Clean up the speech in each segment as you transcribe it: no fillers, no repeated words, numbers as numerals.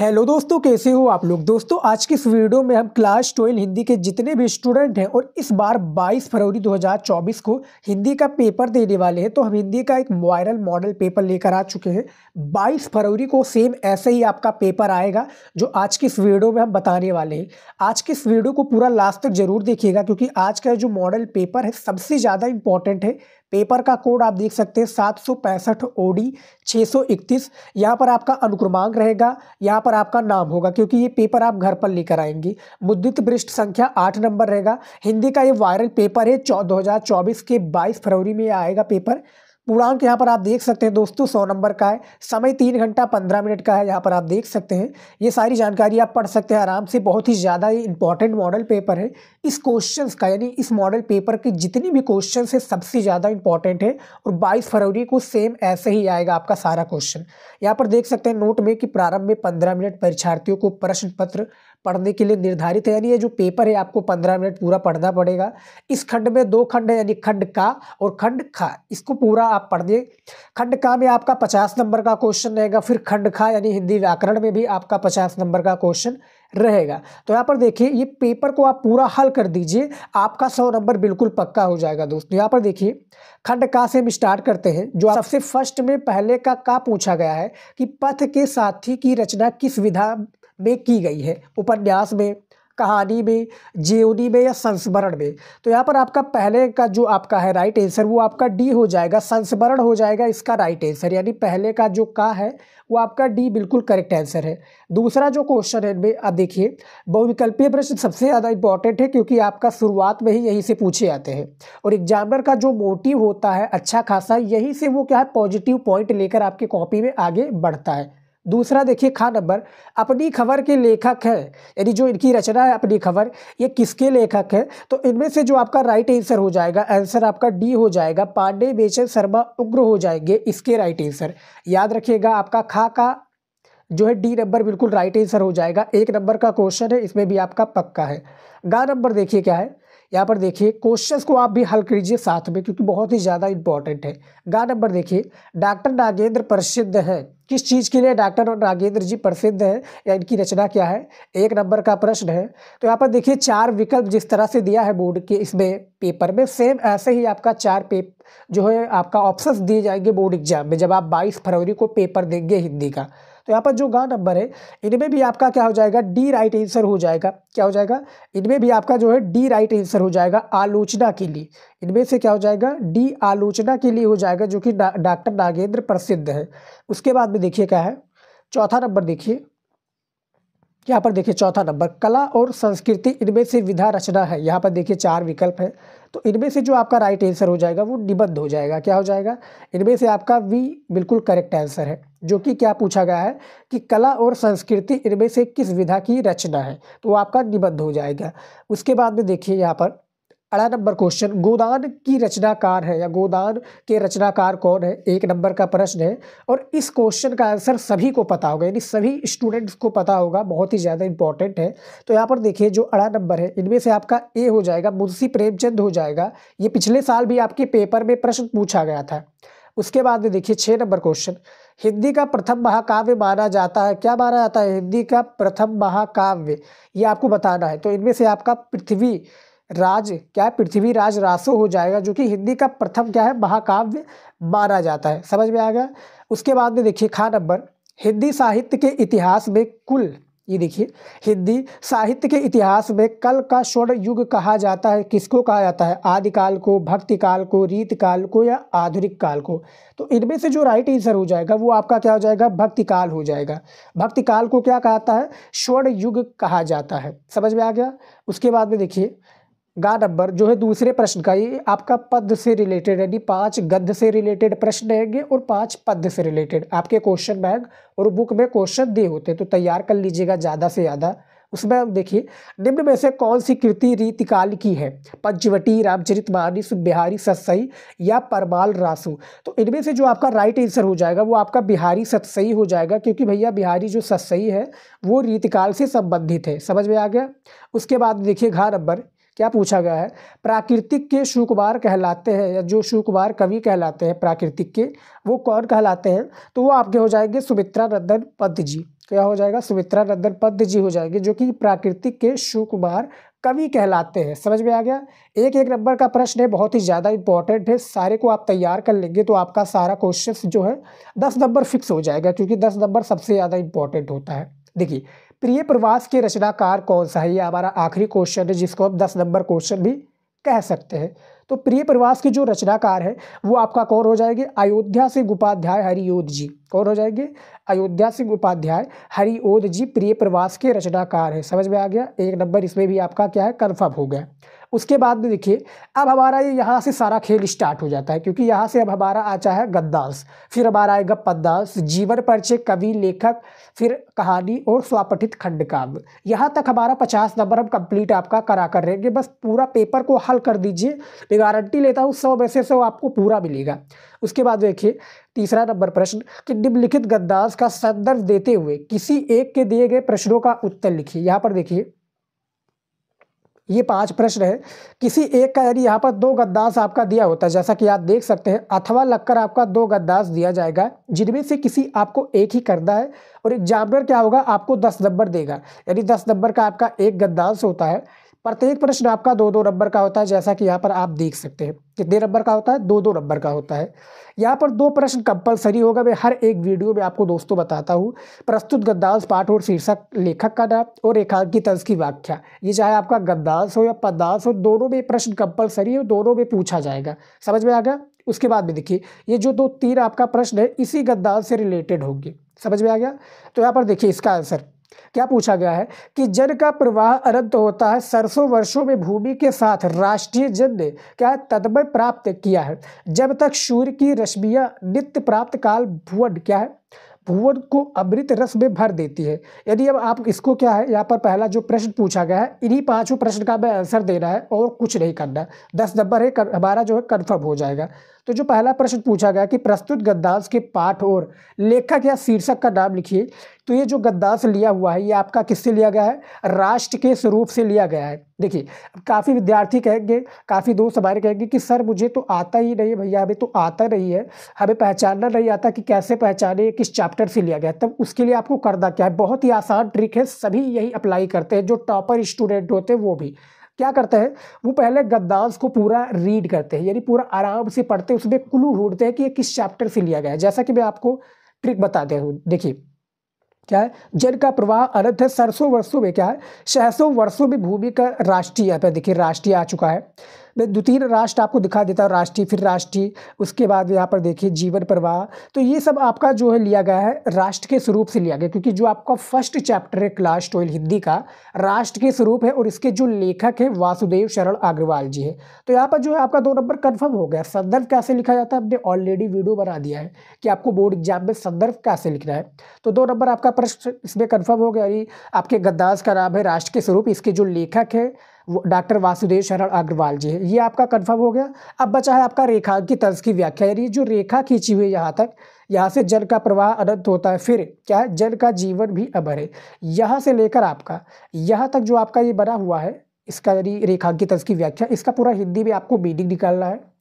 Hello दोस्तों, कैसे हो आप लोग। दोस्तों आज की इस वीडियो में हम क्लास 12 हिंदी के जितने भी स्टूडेंट हैं और इस बार 22 फरवरी 2024 को हिंदी का पेपर देने वाले हैं, तो हम हिंदी का एक वायरल मॉडल पेपर लेकर आ चुके हैं। 22 फरवरी को सेम ऐसे ही आपका पेपर आएगा जो आज की इस वीडियो में हम बताने वाले हैं। आज की इस वीडियो को पूरा लास्ट तक जरूर देखिएगा, क्योंकि आज का जो मॉडल पेपर है सबसे ज़्यादा इंपॉर्टेंट है। पेपर का कोड आप देख सकते हैं 765 OD 631। यहाँ पर आपका अनुक्रमांक रहेगा, यहाँ पर आपका नाम होगा, क्योंकि ये पेपर आप घर पर लेकर आएंगे। मुद्रित पृष्ठ संख्या 8 नंबर रहेगा। हिंदी का ये वायरल पेपर है। 2024 के 22 फरवरी में आएगा पेपर। पूर्णांक यहाँ पर आप देख सकते हैं दोस्तों 100 नंबर का है। समय 3 घंटा 15 मिनट का है। यहाँ पर आप देख सकते हैं, ये सारी जानकारी आप पढ़ सकते हैं आराम से। बहुत ही ज़्यादा ये इंपॉर्टेंट मॉडल पेपर है। इस क्वेश्चंस का यानी इस मॉडल पेपर के जितनी भी क्वेश्चंस है सबसे ज़्यादा इंपॉर्टेंट है, और 22 फरवरी को सेम ऐसे ही आएगा आपका सारा क्वेश्चन। यहाँ पर देख सकते हैं नोट में कि प्रारंभ में 15 मिनट परीक्षार्थियों को प्रश्न पत्र पढ़ने के लिए निर्धारित है। यानी ये जो पेपर है आपको 15 मिनट पूरा पढ़ना पड़ेगा। इस खंड में 2 खंड है, यानी खंड का और खंड खा, इसको पूरा आप पढ़ दे। खंड का में आपका 50 नंबर का क्वेश्चन रहेगा। फिर खंड खा यानी हिंदी व्याकरण में भी आपका 50 नंबर का क्वेश्चन रहेगा। तो यहाँ पर देखिए, ये पेपर को आप पूरा हल कर दीजिए, आपका 100 नंबर बिल्कुल पक्का हो जाएगा दोस्तों। यहाँ पर देखिए, खंड का से हम स्टार्ट करते हैं। जो सबसे फर्स्ट में पहले का पूछा गया है कि पथ के साथी की रचना किस विधा में की गई है, उपन्यास में, कहानी में, जीवनी में या संस्मरण में। तो यहाँ पर आपका पहले का जो आपका है राइट आंसर वो आपका डी हो जाएगा, संस्मरण हो जाएगा इसका राइट आंसर। यानी पहले का जो का है वो आपका डी बिल्कुल करेक्ट आंसर है। दूसरा जो क्वेश्चन है इनमें अब देखिए, बहुविकल्पीय प्रश्न सबसे ज़्यादा इंपॉर्टेंट है, क्योंकि आपका शुरुआत में ही यहीं से पूछे जाते हैं, और एग्जामिनर का जो मोटिव होता है अच्छा खासा, यहीं से वो क्या है पॉजिटिव पॉइंट लेकर आपकी कॉपी में आगे बढ़ता है। दूसरा देखिए, खा नंबर, अपनी खबर के लेखक है, यानी जो इनकी रचना है अपनी खबर, ये किसके लेखक है। तो इनमें से जो आपका राइट आंसर हो जाएगा, आंसर आपका डी हो जाएगा, पांडे बेचन शर्मा उग्र हो जाएंगे इसके राइट आंसर। याद रखिएगा, आपका खा का जो है डी नंबर बिल्कुल राइट आंसर हो जाएगा। 1 नंबर का क्वेश्चन है, इसमें भी आपका पक्का है। गा नंबर देखिए क्या है, यहाँ पर देखिए क्वेश्चंस को आप भी हल कीजिए साथ में, क्योंकि बहुत ही ज़्यादा इंपॉर्टेंट है। गा नंबर देखिए, डॉक्टर नागेंद्र प्रसिद्ध है किस चीज़ के लिए डॉक्टर नागेंद्र जी प्रसिद्ध है, या इनकी रचना क्या है, 1 नंबर का प्रश्न है। तो यहाँ पर देखिए 4 विकल्प जिस तरह से दिया है बोर्ड के इसमें पेपर में, सेम ऐसे ही आपका 4 जो है आपका ऑप्शंस दिए जाएंगे बोर्ड एग्जाम में जब आप 22 फरवरी को पेपर देंगे हिंदी का। तो यहाँ पर जो गा नंबर है इनमें भी आपका क्या हो जाएगा, डी राइट आंसर हो जाएगा। क्या हो जाएगा, इनमें भी आपका जो है डी राइट आंसर हो जाएगा। आलोचना के लिए इनमें से क्या हो जाएगा, डी आलोचना के लिए हो जाएगा, जो कि डॉक्टर नागेंद्र प्रसिद्ध है। उसके बाद में देखिए क्या है, चौथा नंबर देखिए, यहाँ पर देखिए चौथा नंबर, कला और संस्कृति इनमें से विधा रचना है। यहाँ पर देखिए 4 विकल्प है, तो इनमें से जो आपका राइट आंसर हो जाएगा वो निबंध हो जाएगा। क्या हो जाएगा, इनमें से आपका वी बिल्कुल करेक्ट आंसर है, जो कि क्या पूछा गया है कि कला और संस्कृति इनमें से किस विधा की रचना है, तो वो आपका निबंध हो जाएगा। उसके बाद में देखिए यहाँ पर 8 नंबर क्वेश्चन, गोदान की रचनाकार है या गोदान के रचनाकार कौन है, 1 नंबर का प्रश्न है। और इस क्वेश्चन का आंसर सभी को पता होगा, यानी सभी स्टूडेंट्स को पता होगा, बहुत ही ज़्यादा इंपॉर्टेंट है। तो यहाँ पर देखिए जो 8 नंबर है इनमें से आपका ए हो जाएगा, मुंशी प्रेमचंद हो जाएगा। ये पिछले साल भी आपके पेपर में प्रश्न पूछा गया था। उसके बाद में देखिए 6 नंबर क्वेश्चन, हिंदी का प्रथम महाकाव्य माना जाता है, क्या माना जाता है हिंदी का प्रथम महाकाव्य, ये आपको बताना है। तो इनमें से आपका पृथ्वीराज रासो हो जाएगा, जो कि हिंदी का प्रथम क्या है महाकाव्य माना जाता है। समझ में आ गया। उसके बाद में देखिए खा नंबर, हिंदी साहित्य के इतिहास में कुल, ये देखिए हिंदी साहित्य के इतिहास में कल का स्वर्ण युग कहा जाता है, किसको कहा जाता है, आदिकाल को, भक्ति काल को, रीत काल को या आधुनिक काल को। तो इनमें से जो राइट आंसर हो जाएगा वो आपका क्या हो जाएगा, भक्ति काल हो जाएगा। भक्ति काल को क्या कहता है, स्वर्ण युग कहा जाता है। समझ में आ गया। उसके बाद में देखिए गा नंबर जो है दूसरे प्रश्न का, ये आपका पद से रिलेटेड, यानी 5 गद्य से रिलेटेड प्रश्न रहेंगे और 5 पद्य से रिलेटेड आपके क्वेश्चन बैंक और बुक में क्वेश्चन दिए होते हैं, तो तैयार कर लीजिएगा ज़्यादा से ज़्यादा। उसमें हम देखिए, निम्न में से कौन सी कृति रीतिकाल की है, पंचवटी, रामचरितमानस, बिहारी सतसई या परमाल रासु। तो इनमें से जो आपका राइट आंसर हो जाएगा वो आपका बिहारी सतसई हो जाएगा, क्योंकि भैया बिहारी जो सतसई है वो रीतिकाल से संबंधित है। समझ में आ गया। उसके बाद देखिए घा नंबर, क्या पूछा गया है, प्राकृतिक के सुकुमार कहलाते हैं, या जो सुकुमार कवि कहलाते हैं प्राकृतिक के, वो कौन कहलाते हैं, तो वो आपके हो जाएंगे सुमित्रा नंदन पंत जी। क्या हो जाएगा, सुमित्रा नंदन पंत जी हो जाएंगे, जो कि प्राकृतिक के सुकुमार कवि कहलाते हैं। समझ में आ गया। एक एक नंबर का प्रश्न है, बहुत ही ज़्यादा इंपॉर्टेंट है। सारे को आप तैयार कर लेंगे तो आपका सारा क्वेश्चन जो है 10 नंबर फिक्स हो जाएगा, क्योंकि 10 नंबर सबसे ज़्यादा इंपॉर्टेंट होता है। देखिए, प्रिय प्रवास के रचनाकार कौन सा है, ये हमारा आखिरी क्वेश्चन है, जिसको हम 10 नंबर क्वेश्चन भी कह सकते हैं। तो प्रिय प्रवास के जो रचनाकार है वो आपका कौन हो जाएंगे, अयोध्या सिंह उपाध्याय हरिओध जी। कौन हो जाएंगे, अयोध्या सिंह उपाध्याय हरिओध जी प्रिय प्रवास के रचनाकार है। समझ में आ गया। एक नंबर इसमें भी आपका क्या है, कन्फर्म हो गया। उसके बाद में देखिए, अब हमारा ये यहाँ से सारा खेल स्टार्ट हो जाता है, क्योंकि यहाँ से अब हमारा आता है गद्यांश, फिर हमारा आएगा पद्यांश, जीवन परिचय, कवि, लेखक, फिर कहानी और स्वपठित खंडकाव्य। यहाँ तक हमारा 50 नंबर हम कंप्लीट आपका करा कर रहेंगे। बस पूरा पेपर को हल कर दीजिए, मैं गारंटी लेता हूँ 100 में से 100 आपको पूरा मिलेगा। उसके बाद देखिए, तीसरा नंबर प्रश्न कि निम्नलिखित गद्यांश का संदर्भ देते हुए किसी एक के दिए गए प्रश्नों का उत्तर लिखिए। यहाँ पर देखिए, ये 5 प्रश्न है, किसी एक का, यानी यहाँ पर 2 गद्यांश आपका दिया होता है, जैसा कि आप देख सकते हैं। अथवा लगकर आपका 2 गद्यांश दिया जाएगा, जिनमें से किसी आपको एक ही करना है, और एग्जामिनर क्या होगा, आपको 10 नंबर देगा, यानी 10 नंबर का आपका एक गद्यांश होता है। प्रत्येक प्रश्न आपका 2-2 नंबर का होता है, जैसा कि यहाँ पर आप देख सकते हैं। कितने नंबर का होता है, 2-2 नंबर का होता है। यहाँ पर 2 प्रश्न कंपलसरी होगा, मैं हर एक वीडियो में आपको दोस्तों बताता हूँ। प्रस्तुत गद्यांश पाठ और शीर्षक, लेखक का नाम और रेखांकित अंश की व्याख्या। ये चाहे आपका गद्यांश हो या पद्यांश हो, दोनों में प्रश्न कंपलसरी है, दोनों में पूछा जाएगा। समझ में आ गया। उसके बाद में देखिए, ये जो 2-3 आपका प्रश्न है इसी गद्यांश से रिलेटेड होंगे। समझ में आ गया। तो यहाँ पर देखिए, इसका आंसर क्या पूछा गया है कि जल का प्रवाह अनंत होता है, सरसों वर्षों में भूमि के साथ राष्ट्रीय जन ने क्या तदमय प्राप्त किया है, जब तक सूर्य की रश्मियां नित्य प्राप्त काल भुवन क्या है, भुवन को अमृत रस में भर देती है। यदि अब आप इसको क्या है, यहाँ पर पहला जो प्रश्न पूछा गया है, इन्हीं 5 प्रश्न का मैं आंसर देना है और कुछ नहीं करना। 10 नंबर है, हमारा जो है कन्फर्म हो जाएगा। तो जो पहला प्रश्न पूछा गया कि प्रस्तुत गद्यांश के पाठ और लेखक या शीर्षक का नाम लिखिए, तो ये जो गद्यांश लिया हुआ है ये आपका किससे लिया गया है, राष्ट्र के स्वरूप से लिया गया है। देखिए, काफ़ी विद्यार्थी कहेंगे, काफ़ी दोस्त हमारे कहेंगे कि सर मुझे तो आता ही नहीं भैया, हमें तो आता नहीं है, हमें पहचानना नहीं आता कि कैसे पहचाने किस चैप्टर से लिया गया। तब उसके लिए आपको करना क्या है, बहुत ही आसान ट्रिक है, सभी यही अप्लाई करते हैं, जो टॉपर स्टूडेंट होते हैं वो भी क्या करते हैं, वो पहले गद्यांश को पूरा रीड करते हैं, यानी पूरा आराम से पढ़ते हैं, उसमें क्लू ढूंढते हैं कि ये किस चैप्टर से लिया गया है। जैसा कि मैं आपको ट्रिक बताते हूँ। देखिए क्या है, जल का प्रवाह अनंत है, सरसों वर्षों में क्या है, सहसों वर्षों में भूमि का राष्ट्रीय, यहाँ पे देखिए राष्ट्रीय आ चुका है। मैं 2-3 राष्ट्र आपको दिखा देता हूँ, राष्ट्रीय फिर राष्ट्रीय, उसके बाद यहाँ पर देखिए जीवन प्रवाह। तो ये सब आपका जो है लिया गया है राष्ट्र के स्वरूप से लिया गया, क्योंकि जो आपका फर्स्ट चैप्टर है क्लास 12 हिंदी का, राष्ट्र के स्वरूप है, और इसके जो लेखक है वासुदेव शरण अग्रवाल जी है। तो यहाँ पर जो है आपका 2 नंबर कन्फर्म हो गया। संदर्भ कैसे लिखा जाता है, हमने ऑलरेडी वीडियो बना दिया है कि आपको बोर्ड एग्जाम में संदर्भ कैसे लिखना है। तो 2 नंबर आपका प्रश्न इसमें कन्फर्म हो गया। यानी आपके गद्यांश का नाम है राष्ट्र के स्वरूप, इसके जो लेखक है वो डॉक्टर वासुदेव शरण अग्रवाल जी है, ये आपका कंफर्म हो गया। अब बचा है आपका रेखांकित अंश की व्याख्या, यानी जो रेखा खींची हुई है यहाँ तक, यहाँ से जल का प्रवाह अनंत होता है, फिर क्या है, जल का जीवन भी अमर है, यहाँ से लेकर आपका यहाँ तक जो आपका ये बना हुआ है, इसका यानी रेखांकित अंश की व्याख्या, इसका पूरा हिंदी में आपको मीनिंग निकालना है।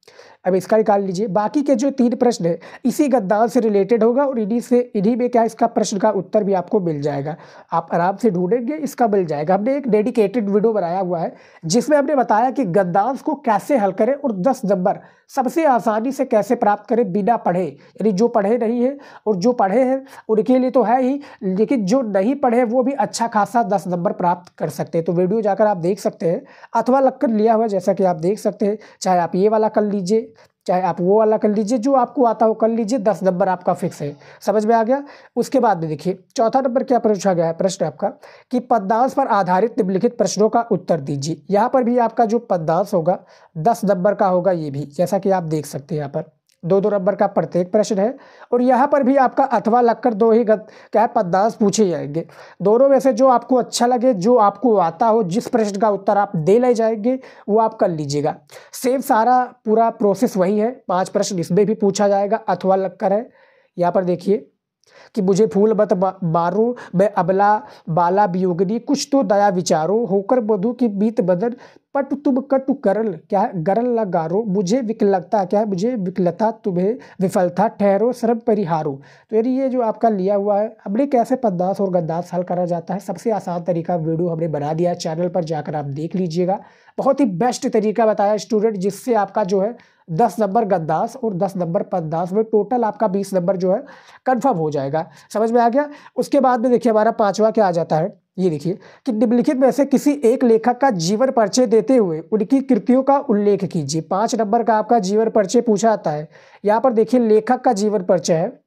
अब इसका निकाल लीजिए। बाकी के जो 3 प्रश्न है इसी गद्यांश से रिलेटेड होगा, और इन्हीं में क्या इसका प्रश्न का उत्तर भी आपको मिल जाएगा, आप आराम से ढूंढेंगे इसका मिल जाएगा। हमने एक डेडिकेटेड वीडियो बनाया हुआ है जिसमें हमने बताया कि गद्यांश को कैसे हल करें और 10 नंबर सबसे आसानी से कैसे प्राप्त करें बिना पढ़े, यानी जो पढ़े नहीं है और जो पढ़े हैं उनके लिए तो है ही, लेकिन जो नहीं पढ़े वो भी अच्छा खासा 10 नंबर प्राप्त कर सकते हैं। तो वीडियो जाकर आप देख सकते हैं, अथवा लगकर लिया हुआ जैसा कि आप देख सकते हैं, चाहे आप ये वाला कर लीजिए चाहे आप वो वाला कर लीजिए, जो आपको आता हो कर लीजिए, 10 नंबर आपका फिक्स है। समझ में आ गया। उसके बाद में देखिए चौथा नंबर क्या पूछा गया है प्रश्न आपका कि पद्यांश पर आधारित निम्नलिखित प्रश्नों का उत्तर दीजिए। यहाँ पर भी आपका जो पद्यांश होगा 10 नंबर का होगा, ये भी जैसा कि आप देख सकते हैं यहाँ पर 2-2 नंबर का प्रत्येक प्रश्न है, और यहाँ पर भी आपका अथवा लगकर 2 ही क्या पद्यांश पूछे जाएंगे। दोनों में से जो आपको अच्छा लगे, जो आपको आता हो, जिस प्रश्न का उत्तर आप दे ले जाएंगे वो आप कर लीजिएगा। सेम सारा पूरा प्रोसेस वही है, 5 प्रश्न इसमें भी पूछा जाएगा, अथवा लगकर है। यहाँ पर देखिए कि मुझे फूल मत मारो, मैं अबला बाला वियोगिनी, कुछ तो दया विचारो, होकर मधु की बीत बदन पट तुम कटु करल, क्या है, गरल लगारो, मुझे विकलता, क्या है, मुझे विकलता, तुम्हें विफलता, ठहरो श्रम परिहारो। तो यानी ये जो आपका लिया हुआ है, हमने कैसे पद्मास और गद्दास हल करा जाता है, सबसे आसान तरीका वीडियो हमने बना दिया है, चैनल पर जाकर आप देख लीजिएगा। बहुत ही बेस्ट तरीका बताया स्टूडेंट, जिससे आपका जो है 10 नंबर गद्दास और 10 नंबर पद्दास में टोटल आपका 20 नंबर जो है कंफर्म हो जाएगा। समझ में आ गया। उसके बाद में देखिए हमारा पांचवा क्या आ जाता है, ये देखिए कि निम्नलिखित में से किसी एक लेखक का जीवन परिचय देते हुए उनकी कृतियों का उल्लेख कीजिए। 5 नंबर का आपका जीवन परिचय पूछा जाता है। यहाँ पर देखिए लेखक का जीवन परिचय है,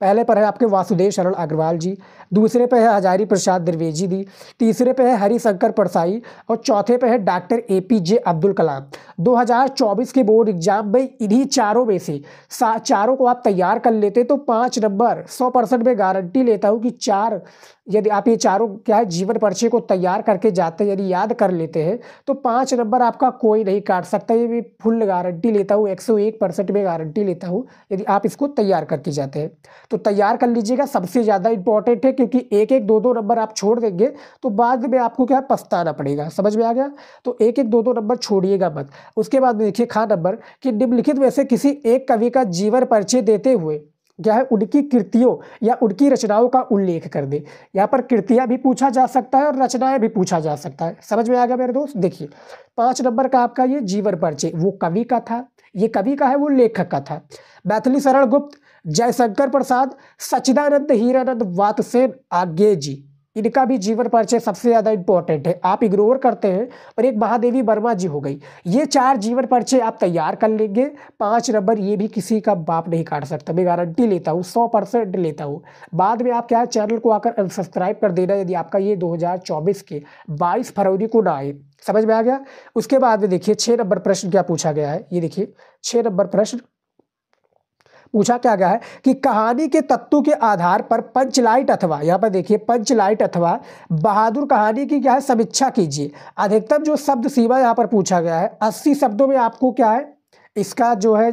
पहले पर है आपके वासुदेव शरण अग्रवाल जी, दूसरे पे है हजारी प्रसाद द्विवेदी जी, तीसरे पे है हरिशंकर परसाई और चौथे पे है डॉक्टर APJ अब्दुल कलाम। 2024 के बोर्ड एग्जाम में इन्हीं चारों में से चारों को आप तैयार कर लेते तो 5 नंबर 100% में गारंटी लेता हूँ कि 4, यदि आप ये चारों क्या है जीवन परिचय को तैयार करके जाते हैं, यदि याद कर लेते हैं तो 5 नंबर आपका कोई नहीं काट सकता। ये भी फुल गारंटी लेता हूँ, 101% में गारंटी लेता हूँ यदि आप इसको तैयार करके जाते हैं। तो तैयार कर लीजिएगा, सबसे ज़्यादा इंपॉर्टेंट है, क्योंकि 1-1, 2-2 नंबर आप छोड़ देंगे तो बाद में आपको क्या पछताना पड़ेगा। समझ में आ गया। तो 1-1, 2-2 नंबर छोड़िएगा मत। उसके बाद देखिए खा नंबर कि निम्नलिखित में से किसी एक कवि का जीवन परिचय देते हुए क्या है उनकी कृतियों या उनकी रचनाओं का उल्लेख कर दे। यहाँ पर कृतियां भी पूछा जा सकता है और रचनाएं भी पूछा जा सकता है। समझ में आ गया मेरे दोस्त। देखिए 5 नंबर का आपका ये जीवन परिचय वो कवि का था, ये कवि का है, वो लेखक का था। मैथिली शरण गुप्त, जयशंकर प्रसाद, सच्चिदानंद हीरानंद वातसेन आज्ञे जी, इनका भी जीवन परिचय सबसे ज्यादा इंपॉर्टेंट है। आप इग्नोर करते हैं और एक महादेवी वर्मा जी हो गई। ये 4 जीवन परिचय आप तैयार कर लेंगे। 5 नंबर ये भी किसी का बाप नहीं काट सकता, मैं गारंटी लेता हूँ, 100% लेता हूँ। बाद में आप क्या है चैनल को आकर अनसब्सक्राइब कर देना यदि आपका ये 2024 के 22 फरवरी को ना आए। समझ में आ गया। उसके बाद में देखिए 6 नंबर प्रश्न क्या पूछा गया है, ये देखिए 6 नंबर प्रश्न पूछा क्या गया है कि कहानी के तत्वों के आधार पर पंचलाइट अथवा, यहाँ पर देखिए पंचलाइट अथवा बहादुर कहानी की क्या है समीक्षा कीजिए। अधिकतम जो शब्द सीमा यहाँ पर पूछा गया है 80 शब्दों में आपको क्या है इसका जो है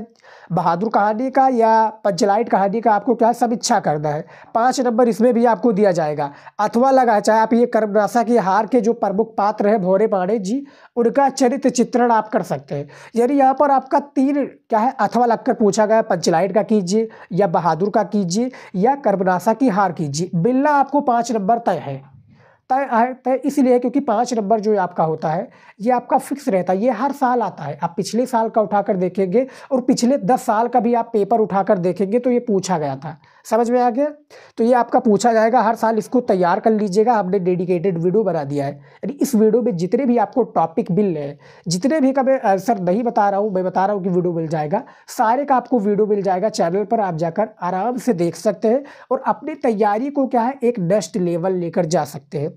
बहादुर कहानी का या पंचलाइट कहानी का आपको क्या समीक्षा करना है। 5 नंबर इसमें भी आपको दिया जाएगा। अथवा लगा, चाहे आप ये कर्मनाशा की हार के जो प्रमुख पात्र है भोरे पांडे जी, उनका चरित्र चित्रण आप कर सकते हैं। यानी यहाँ पर आपका 3 क्या है अथवा लगकर पूछा गया, पंचलाइट का कीजिए या बहादुर का कीजिए या कर्मनाशा की हार कीजिए। मिलना आपको 5 नंबर तय है। तय इसलिए क्योंकि 5 नंबर जो आपका होता है ये आपका फिक्स रहता है, ये हर साल आता है। आप पिछले साल का उठाकर देखेंगे और पिछले 10 साल का भी आप पेपर उठाकर देखेंगे तो ये पूछा गया था। समझ में आ गया। तो ये आपका पूछा जाएगा हर साल, इसको तैयार कर लीजिएगा। हमने डेडिकेटेड वीडियो बना दिया है, यानी इस वीडियो में जितने भी आपको टॉपिक मिल रहे हैं, जितने भी का मैं आंसर नहीं बता रहा हूँ, मैं बता रहा हूँ कि वीडियो मिल जाएगा, सारे का आपको वीडियो मिल जाएगा चैनल पर। आप जाकर आराम से देख सकते हैं और अपनी तैयारी को क्या है एक नेक्स्ट लेवल लेकर जा सकते हैं।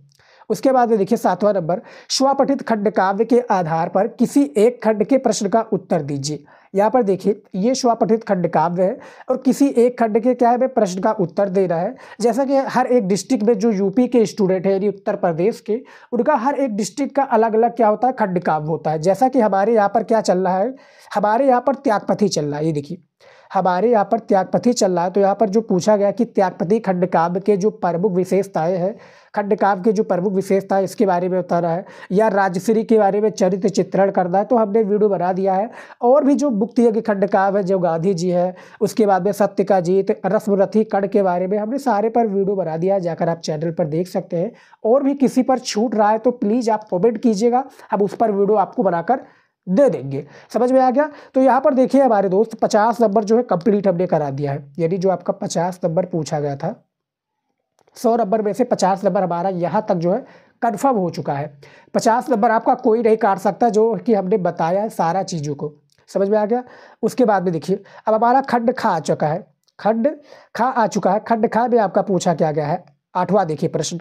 उसके बाद में देखिए 7वां नंबर, स्वपठित खंड काव्य के आधार पर किसी एक खंड के प्रश्न का उत्तर दीजिए। यहाँ पर देखिए ये स्वपठित खंड काव्य है और किसी एक खंड के क्या है प्रश्न का उत्तर दे रहा है। जैसा कि हर एक डिस्ट्रिक्ट में जो यूपी के स्टूडेंट है यानी उत्तर प्रदेश के, उनका हर एक डिस्ट्रिक्ट का अलग अलग क्या होता है खंड काव्य होता है। जैसा कि हमारे यहाँ पर क्या चल रहा है, हमारे यहाँ पर त्यागपथी चल रहा है। ये देखिए हमारे यहाँ पर त्यागपथी चल रहा है। तो यहाँ पर जो पूछा गया कि त्यागपथी खंड काव्य के जो प्रमुख विशेषताएं हैं, खंड काव्य के जो प्रमुख विशेषताएं इसके बारे में बताना है या राजश्री के बारे में चरित्र चित्रण करना है, तो हमने वीडियो बना दिया है। और भी जो मुक्ति के खंड काव्य है जो गांधी जी है, उसके बाद में सत्य का जीत, रस्मरथी कण के बारे में हमने सारे पर वीडियो बना दिया है, जाकर आप चैनल पर देख सकते हैं। और भी किसी पर छूट रहा है तो प्लीज़ आप कॉमेंट कीजिएगा, हम उस पर वीडियो आपको बनाकर दे देंगे। समझ में आ गया। तो यहाँ पर देखिए हमारे दोस्त 50 नंबर जो है कंप्लीट हमने करा दिया है। यानी जो आपका 50 नंबर पूछा गया था, 100 नंबर में से 50 नंबर हमारा यहाँ तक जो है कंफर्म हो चुका है। 50 नंबर आपका कोई नहीं काट सकता, जो कि हमने बताया है सारा चीज़ों को। समझ में आ गया। उसके बाद में देखिए अब हमारा खंड खा आ चुका है, खंड खा आ चुका है। खंड खा में आपका पूछा क्या गया है 8वां देखिए प्रश्न।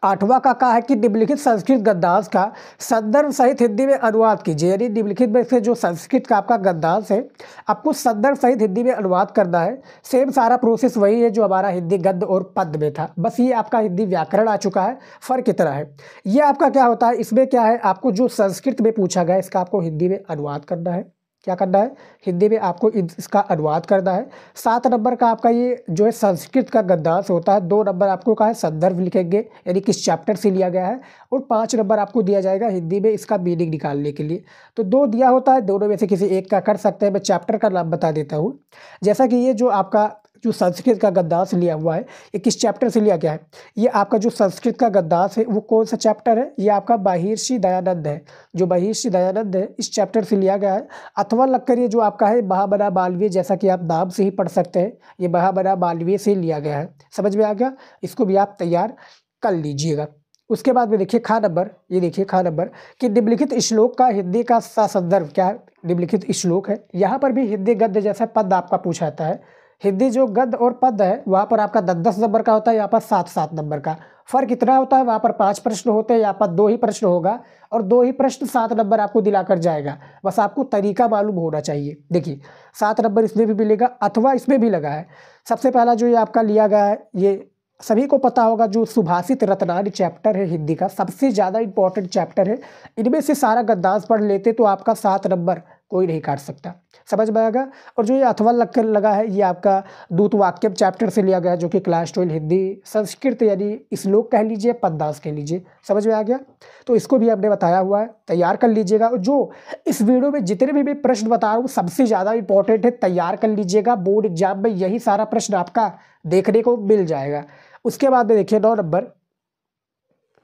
8वां का है कि निम्नलिखित संस्कृत गद्यांश का संदर्भ सहित हिंदी में अनुवाद कीजिए। यानी निम्नलिखित में से जो संस्कृत का आपका गद्यांश है आपको संदर्भ सहित हिंदी में अनुवाद करना है। सेम सारा प्रोसेस वही है जो हमारा हिंदी गद्य और पद्य में था, बस ये आपका हिंदी व्याकरण आ चुका है, फर्क इतना है। ये आपका क्या होता है, इसमें क्या है आपको जो संस्कृत में पूछा गया इसका आपको हिंदी में अनुवाद करना है। क्या करना है, हिंदी में आपको इसका अनुवाद करना है। 7 नंबर का आपका ये जो है संस्कृत का गद्यांश होता है। 2 नंबर आपको कहा है संदर्भ लिखेंगे, यानी किस चैप्टर से लिया गया है, और 5 नंबर आपको दिया जाएगा हिंदी में इसका मीनिंग निकालने के लिए। तो 2 दिया होता है, दोनों में से किसी एक का कर सकते हैं। मैं चैप्टर का नाम बता देता हूँ। जैसा कि ये जो आपका जो संस्कृत का गद्यांश लिया हुआ है, ये किस चैप्टर से लिया गया है, ये आपका जो संस्कृत का गद्यांश है वो कौन सा चैप्टर है, ये आपका महर्षि दयानंद है। जो महर्षि दयानंद है इस चैप्टर से लिया गया है। अथवा लगकर ये जो आपका है महामना मालवीय, जैसा कि आप नाम से ही पढ़ सकते हैं, ये महामना मालवीय से लिया गया है। समझ में आ गया, इसको भी आप तैयार कर लीजिएगा। उसके बाद में देखिए खा नंबर, ये देखिए खा नंबर कि निम्नलिखित श्लोक का हिंदी का संदर्भ क्या है। निम्नलिखित श्लोक है, यहाँ पर भी हिंदी गद्य जैसा पद आपका पूछा जाता है। हिंदी जो गद्य और पद है वहाँ पर आपका 10-10 नंबर का होता है, यहाँ पर 7-7 नंबर का। फर्क इतना होता है, वहाँ पर 5 प्रश्न होते हैं, यहाँ पर 2 ही प्रश्न होगा, और 2 ही प्रश्न 7 नंबर आपको दिलाकर जाएगा। बस आपको तरीका मालूम होना चाहिए। देखिए 7 नंबर इसमें भी मिलेगा, अथवा इसमें भी लगा है। सबसे पहला जो ये आपका लिया गया है, ये सभी को पता होगा, जो सुभाषित रत्नानी चैप्टर है हिंदी का, सबसे ज़्यादा इंपॉर्टेंट चैप्टर है। इनमें से सारा गद्यांश पढ़ लेते तो आपका 7 नंबर कोई नहीं काट सकता। समझ में आएगा। और जो ये अथवा लगा है, ये आपका दूत वाक्यम चैप्टर से लिया गया है, जो कि क्लास 12 हिंदी संस्कृत यानी श्लोक कह लीजिए, पददास कह लीजिए। समझ में आ गया। तो इसको भी हमने बताया हुआ है, तैयार कर लीजिएगा। और जो इस वीडियो में जितने भी मैं प्रश्न बता रहा हूँ सबसे ज़्यादा इंपॉर्टेंट है, तैयार कर लीजिएगा। बोर्ड एग्जाम में यही सारा प्रश्न आपका देखने को मिल जाएगा। उसके बाद में देखिए 9 नंबर,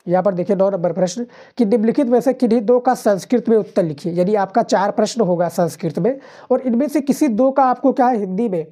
यहाँ पर देखिए 9 नंबर प्रश्न कि निम्नलिखित में से किन्हीं 2 का संस्कृत में उत्तर लिखिए। यानी आपका 4 प्रश्न होगा संस्कृत में, और इनमें से किसी 2 का आपको क्या है हिंदी में,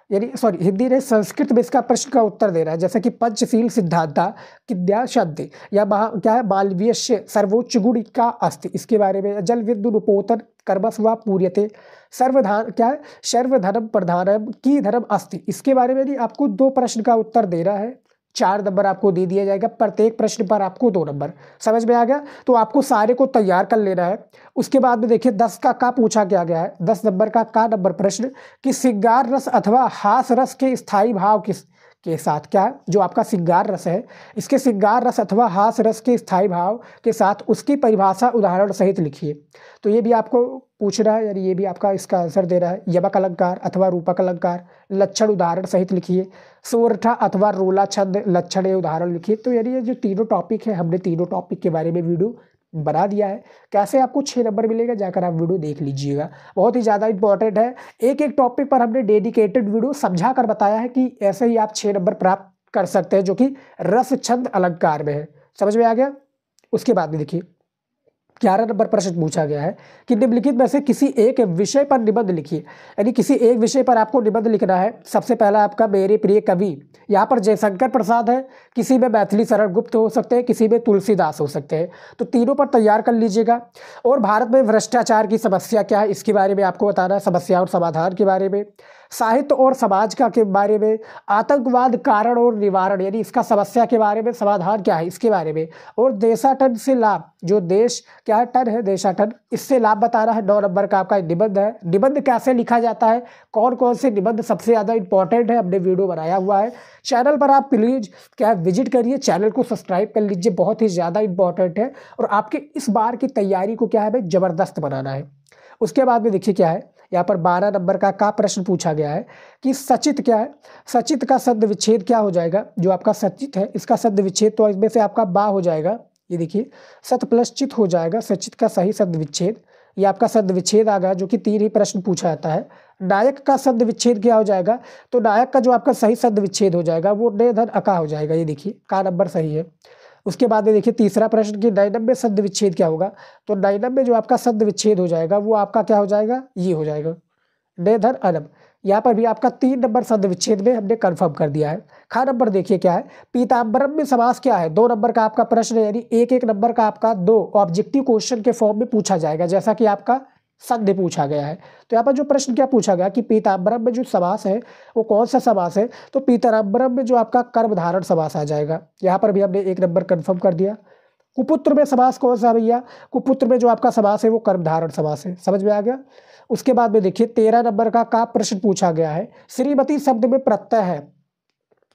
यानी सॉरी हिंदी ने संस्कृत में इसका प्रश्न का उत्तर देना है। जैसे कि पंचशील सिद्धांता किद्या शब्द या क्या है मालवीय सर्वोच्च गुण का अस्ति, इसके बारे में। जल विद्युत उपोतन कर्मस्वा पूर्यते सर्वधान क्या है सर्वधर्म प्रधानम की धर्म अस्ति, इसके बारे में आपको 2 प्रश्न का उत्तर देना है। 4 नंबर आपको दे दिया जाएगा, प्रत्येक प्रश्न पर आपको 2 नंबर। समझ में आ गया। तो आपको सारे को तैयार कर लेना है। उसके बाद में देखिए 10 का पूछा गया है। 10 नंबर का नंबर प्रश्न कि श्रृंगार रस अथवा हास रस के स्थायी भाव के साथ क्या है, जो आपका श्रृंगार रस है, इसके श्रृंगार रस अथवा हास रस के स्थायी भाव के साथ उसकी परिभाषा उदाहरण सहित लिखिए। तो ये भी आपको पूछ रहा है, यानी ये भी आपका इसका आंसर दे रहा है। यमक अलंकार अथवा रूपक अलंकार लक्षण उदाहरण सहित लिखिए। सोरठा अथवा रोला छंद लक्षण उदाहरण लिखिए। तो यानी ये जो तीनों टॉपिक है, हमने तीनों टॉपिक के बारे में वीडियो बना दिया है। कैसे आपको 6 नंबर मिलेगा, जाकर आप वीडियो देख लीजिएगा। बहुत ही ज़्यादा इंपॉर्टेंट है। एक एक टॉपिक पर हमने डेडिकेटेड वीडियो समझा कर बताया है कि ऐसे ही आप 6 नंबर प्राप्त कर सकते हैं, जो कि रस छंद अलंकार में है। समझ में आ गया। उसके बाद में देखिए 11 नंबर प्रश्न पूछा गया है कि निम्नलिखित में से किसी एक विषय पर निबंध लिखिए। यानी किसी एक विषय पर आपको निबंध लिखना है। सबसे पहला आपका मेरे प्रिय कवि, यहाँ पर जयशंकर प्रसाद है, किसी में मैथिली शरण गुप्त हो सकते हैं, किसी में तुलसीदास हो सकते हैं। तो तीनों पर तैयार कर लीजिएगा। और भारत में भ्रष्टाचार की समस्या क्या है, इसके बारे में आपको बताना है। समस्या और समाधान के बारे में। साहित्य और समाज का के बारे में। आतंकवाद कारण और निवारण, यानी इसका समस्या के बारे में, समाधान क्या है इसके बारे में। और देशाटन से लाभ, जो देश क्या है टन है देशाटन, इससे लाभ बताना है। 9 नंबर का आपका निबंध है। निबंध कैसे लिखा जाता है, कौन कौन से निबंध सबसे ज़्यादा इंपॉर्टेंट है, हमने वीडियो बनाया हुआ है। चैनल पर आप प्लीज क्या विजिट करिए, चैनल को सब्सक्राइब कर लीजिए, बहुत ही ज़्यादा इंपॉर्टेंट है। और आपके इस बार की तैयारी को क्या है भाई जबरदस्त बनाना है। उसके बाद में देखिए क्या है, यहाँ पर 12 नंबर का प्रश्न पूछा गया है कि सचित क्या है। सचित का शब्द विच्छेद क्या हो जाएगा। जो आपका सचित है इसका शब्द विच्छेद, तो इसमें से आपका बा हो जाएगा। ये देखिए सत प्लस चित हो जाएगा। सचित का सही शब्द विच्छेद, ये आपका शब्द विच्छेद आ गया, जो कि 3 ही प्रश्न पूछा जाता है। नायक का शब्द विच्छेद क्या हो जाएगा। तो नायक का जो आपका सही शब्द विच्छेद हो जाएगा वो ने धन अका हो जाएगा। ये देखिए का नंबर सही है। उसके बाद में देखिए तीसरा प्रश्न कि नैनम में शब्द विच्छेद क्या होगा। तो नैनम में जो आपका शब्द विच्छेद हो जाएगा वो आपका क्या हो जाएगा, ये हो जाएगा ने धन अनम। यहाँ पर भी आपका 3 नंबर शब्द विच्छेद में हमने कंफर्म कर दिया है। खा नंबर देखिए क्या है, पीताम्बरम में समास क्या है। 2 नंबर का आपका प्रश्न है, यानी एक नंबर का आपका 2 ऑब्जेक्टिव क्वेश्चन के फॉर्म में पूछा जाएगा, जैसा कि आपका संधि पूछा गया है। तो यहाँ पर जो प्रश्न क्या पूछा गया कि पीताम्बरम में जो समास है वो कौन सा समास है। तो पीताम्बरम में जो आपका कर्म धारण समास आ जाएगा। यहाँ पर भी हमने 1 नंबर कंफर्म कर दिया। कुपुत्र में समास कौन सा भैया, कुपुत्र में जो आपका समास है वो कर्म धारण समास है। समझ में आ गया। उसके बाद में देखिए 13 नंबर का प्रश्न पूछा गया है, श्रीमती शब्द में प्रत्यय है।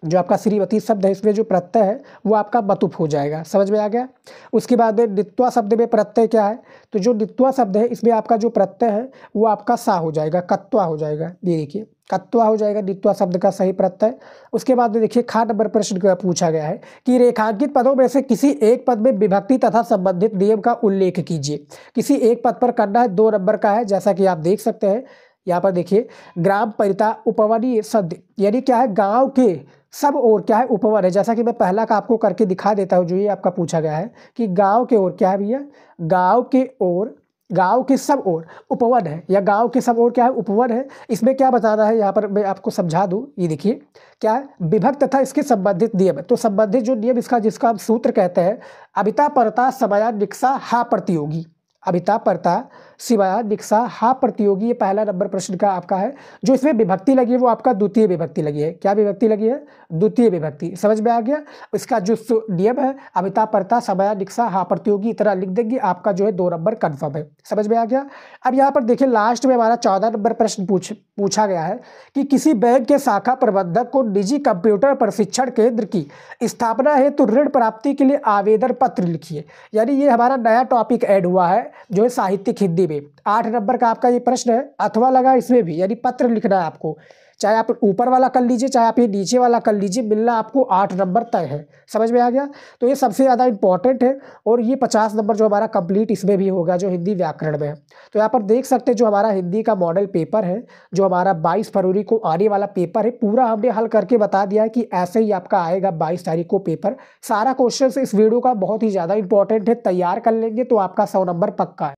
जो आपका श्रीवती शब्द है इसमें जो प्रत्यय है वो आपका मतुप हो जाएगा। समझ में आ गया। उसके बाद नित्वा शब्द में प्रत्यय क्या है, तो जो नित्वा शब्द है इसमें आपका जो प्रत्यय है वो आपका सा हो जाएगा, कत्वा हो जाएगा। ये देखिए कत्वा हो जाएगा नित्वा शब्द का सही प्रत्यय। उसके बाद में देखिए खा नंबर प्रश्न का पूछा गया है कि रेखांकित पदों में से किसी एक पद में विभक्ति तथा संबंधित नियम का उल्लेख कीजिए। किसी एक पद पर करना है, 2 नंबर का है। जैसा कि आप देख सकते हैं यहाँ पर देखिए ग्राम परिता उपवनीय सद, यानी क्या है गांव के सब ओर क्या है उपवन है। जैसा कि मैं पहला का आपको करके दिखा देता हूँ, जो ये आपका पूछा गया है कि गांव के ओर क्या है भैया, गांव के ओर, गांव के सब ओर उपवन है, या गांव के सब ओर क्या है उपवन है। इसमें क्या बताना है यहाँ पर मैं आपको समझा दूँ। ये देखिए क्या है विभक्त तथा इसके संबंधित नियम। तो संबंधित जो नियम इसका जिसका हम सूत्र कहते हैं अभिता परता समया निक्सा हा प्रतियोगी, अभिता परता सिवाय निक्सा हा प्रतियोगी, ये पहला नंबर प्रश्न का आपका है। जो इसमें विभक्ति लगी है वो आपका द्वितीय विभक्ति लगी है। क्या विभक्ति लगी है, द्वितीय विभक्ति। समझ में आ गया। इसका जो नियम है अभिता परता समया निक्सा हा प्रतियोगी, इतना लिख देंगे, आपका जो है 2 नंबर कन्फर्म है। समझ में आ गया। अब यहाँ पर देखिए लास्ट में हमारा 14 नंबर प्रश्न पूछा गया है कि किसी बैंक के शाखा प्रबंधक को निजी कंप्यूटर प्रशिक्षण केंद्र की स्थापना है तो ऋण प्राप्ति के लिए आवेदन पत्र लिखिए। यानी ये हमारा नया टॉपिक ऐड हुआ है जो है साहित्यिक हिंदी में। 8 नंबर का आपका ये प्रश्न है, अथवा लगा इसमें भी, यानी पत्र लिखना है आपको। चाहे आप ऊपर वाला कर लीजिए चाहे आप ये नीचे वाला कर लीजिए, मिलना आपको 8 नंबर तय है। समझ में आ गया। तो ये सबसे ज़्यादा इंपॉर्टेंट है और ये 50 नंबर जो हमारा कंप्लीट इसमें भी होगा जो हिंदी व्याकरण में है। तो यहाँ पर देख सकते हैं जो हमारा हिंदी का मॉडल पेपर है, जो हमारा 22 फरवरी को आने वाला पेपर है, पूरा हमने हल करके बता दिया है कि ऐसे ही आपका आएगा 22 तारीख को पेपर। सारा क्वेश्चन इस वीडियो का बहुत ही ज़्यादा इंपॉर्टेंट है, तैयार कर लेंगे तो आपका 100 नंबर पक्का है।